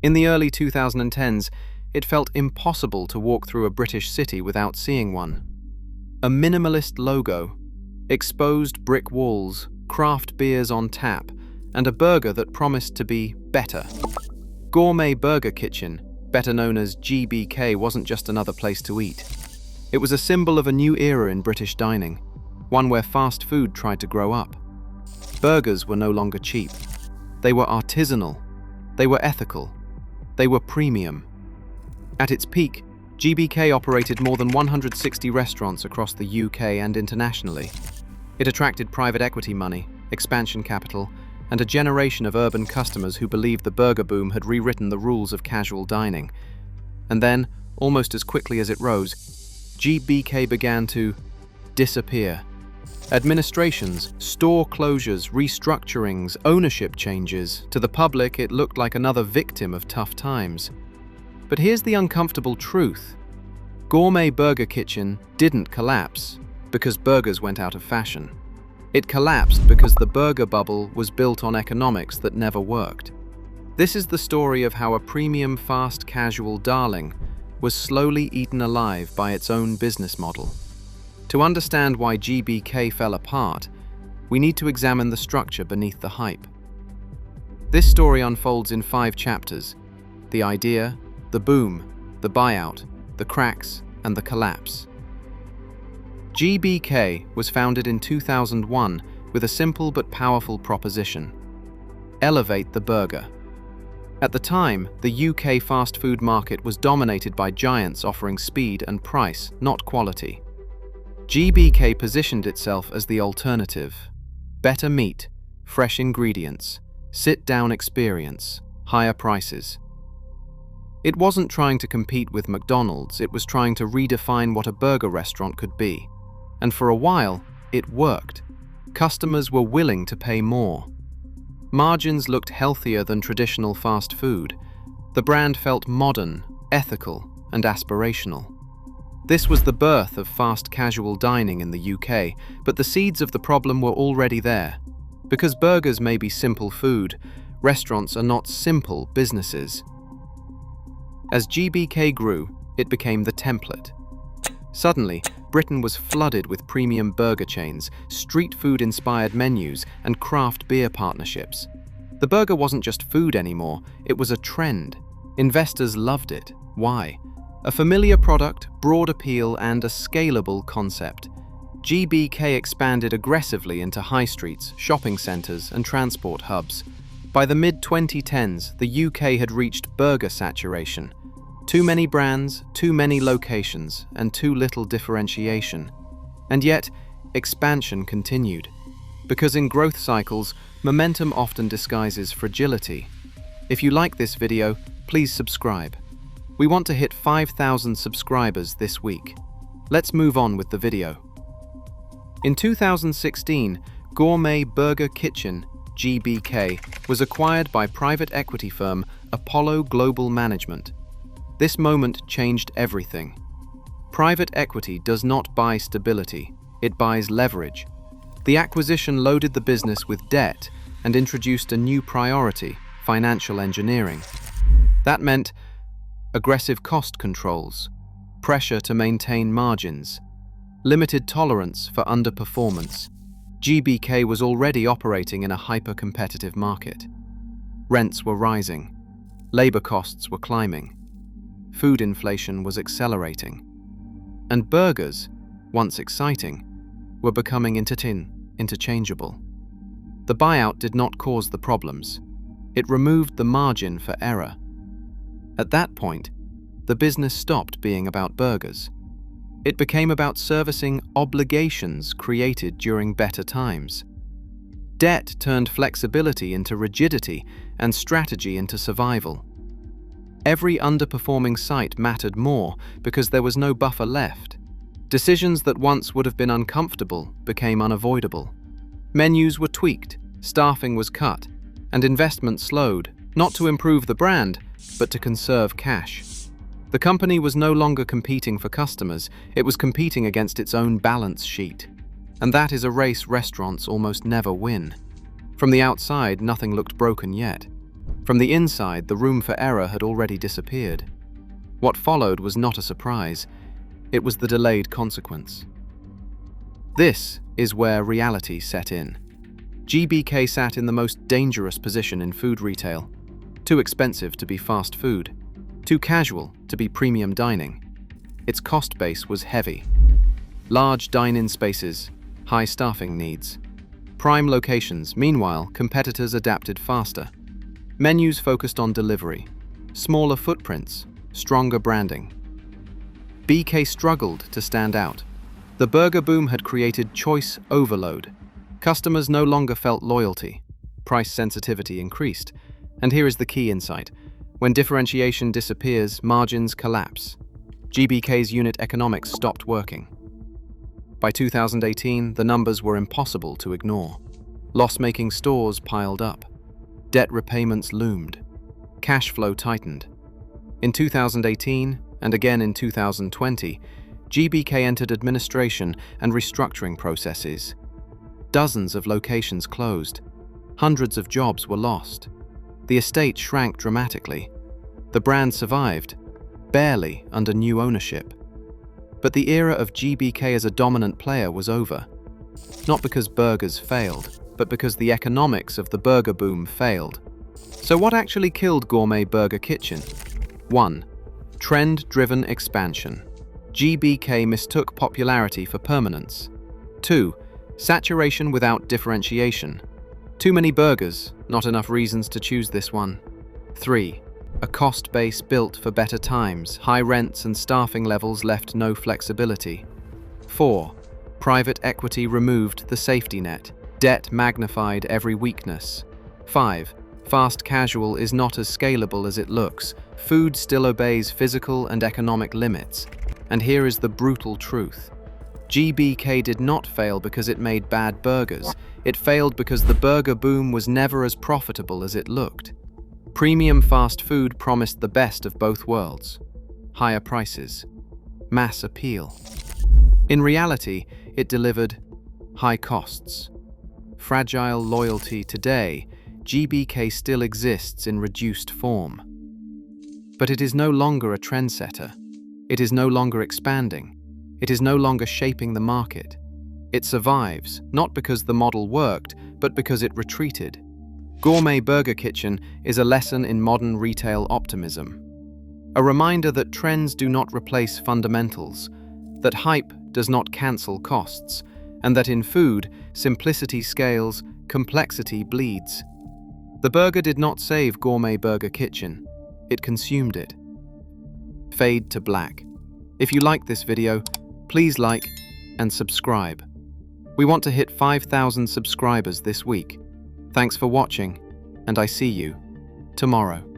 In the early 2010s, it felt impossible to walk through a British city without seeing one. A minimalist logo, exposed brick walls, craft beers on tap, and a burger that promised to be better. Gourmet Burger Kitchen, better known as GBK, wasn't just another place to eat. It was a symbol of a new era in British dining, one where fast food tried to grow up. Burgers were no longer cheap. They were artisanal. They were ethical. They were premium. At its peak, GBK operated more than 160 restaurants across the UK and internationally. It attracted private equity money, expansion capital, and a generation of urban customers who believed the burger boom had rewritten the rules of casual dining. And then, almost as quickly as it rose, GBK began to disappear. Administrations, store closures, restructurings, ownership changes. To the public, it looked like another victim of tough times. But here's the uncomfortable truth. Gourmet Burger Kitchen didn't collapse because burgers went out of fashion. It collapsed because the burger bubble was built on economics that never worked. This is the story of how a premium fast casual darling was slowly eaten alive by its own business model. To understand why GBK fell apart, we need to examine the structure beneath the hype. This story unfolds in 5 chapters: the idea, the boom, the buyout, the cracks, and the collapse. GBK was founded in 2001 with a simple but powerful proposition: elevate the burger. At the time, the UK fast food market was dominated by giants offering speed and price, not quality. GBK positioned itself as the alternative: better meat, fresh ingredients, sit-down experience, higher prices. It wasn't trying to compete with McDonald's, it was trying to redefine what a burger restaurant could be. And for a while, it worked. Customers were willing to pay more. Margins looked healthier than traditional fast food. The brand felt modern, ethical, and aspirational. This was the birth of fast casual dining in the UK, but the seeds of the problem were already there. Because burgers may be simple food, restaurants are not simple businesses. As GBK grew, it became the template. Suddenly, Britain was flooded with premium burger chains, street food-inspired menus, and craft beer partnerships. The burger wasn't just food anymore, it was a trend. Investors loved it. Why? A familiar product, broad appeal, and a scalable concept. GBK expanded aggressively into high streets, shopping centres, and transport hubs. By the mid-2010s, the UK had reached burger saturation. Too many brands, too many locations, and too little differentiation. And yet, expansion continued. Because in growth cycles, momentum often disguises fragility. If you like this video, please subscribe. We want to hit 5,000 subscribers this week. Let's move on with the video. In 2016, Gourmet Burger Kitchen, GBK, was acquired by private equity firm Apollo Global Management. This moment changed everything. Private equity does not buy stability, it buys leverage. The acquisition loaded the business with debt and introduced a new priority: financial engineering. That meant aggressive cost controls, pressure to maintain margins, limited tolerance for underperformance. GBK was already operating in a hyper-competitive market. Rents were rising, labor costs were climbing, food inflation was accelerating, and burgers, once exciting, were becoming interchangeable. The buyout did not cause the problems. It removed the margin for error. At that point, the business stopped being about burgers. It became about servicing obligations created during better times. Debt turned flexibility into rigidity and strategy into survival. Every underperforming site mattered more because there was no buffer left. Decisions that once would have been uncomfortable became unavoidable. Menus were tweaked, staffing was cut, and investment slowed, not to improve the brand, but to conserve cash. The company was no longer competing for customers, it was competing against its own balance sheet. And that is a race restaurants almost never win. From the outside, nothing looked broken yet. From the inside, the room for error had already disappeared. What followed was not a surprise. It was the delayed consequence. This is where reality set in. GBK sat in the most dangerous position in food retail. Too expensive to be fast food. Too casual to be premium dining. Its cost base was heavy. Large dine-in spaces, high staffing needs. Prime locations. Meanwhile, competitors adapted faster. Menus focused on delivery. Smaller footprints, stronger branding. BK struggled to stand out. The burger boom had created choice overload. Customers no longer felt loyalty. Price sensitivity increased. And here is the key insight. When differentiation disappears, margins collapse. GBK's unit economics stopped working. By 2018, the numbers were impossible to ignore. Loss-making stores piled up. Debt repayments loomed. Cash flow tightened. In 2018, and again in 2020, GBK entered administration and restructuring processes. Dozens of locations closed. Hundreds of jobs were lost. The estate shrank dramatically. The brand survived, barely under new ownership. But the era of GBK as a dominant player was over. Not because burgers failed, but because the economics of the burger boom failed. So what actually killed Gourmet Burger Kitchen? 1. Trend-driven expansion. GBK mistook popularity for permanence. 2. Saturation without differentiation. Too many burgers, not enough reasons to choose this one. 3. A cost base built for better times, high rents and staffing levels left no flexibility. 4. Private equity removed the safety net. Debt magnified every weakness. 5. Fast casual is not as scalable as it looks. Food still obeys physical and economic limits. And here is the brutal truth. GBK did not fail because it made bad burgers. It failed because the burger boom was never as profitable as it looked. Premium fast food promised the best of both worlds. Higher prices, mass appeal. In reality, it delivered high costs. Fragile loyalty. Today, GBK still exists in reduced form. But it is no longer a trendsetter. It is no longer expanding. It is no longer shaping the market. It survives, not because the model worked, but because it retreated. Gourmet Burger Kitchen is a lesson in modern retail optimism. A reminder that trends do not replace fundamentals, that hype does not cancel costs, and that in food, simplicity scales, complexity bleeds. The burger did not save Gourmet Burger Kitchen. It consumed it. Fade to black. If you like this video, please like and subscribe. We want to hit 5,000 subscribers this week. Thanks for watching, and I see you tomorrow.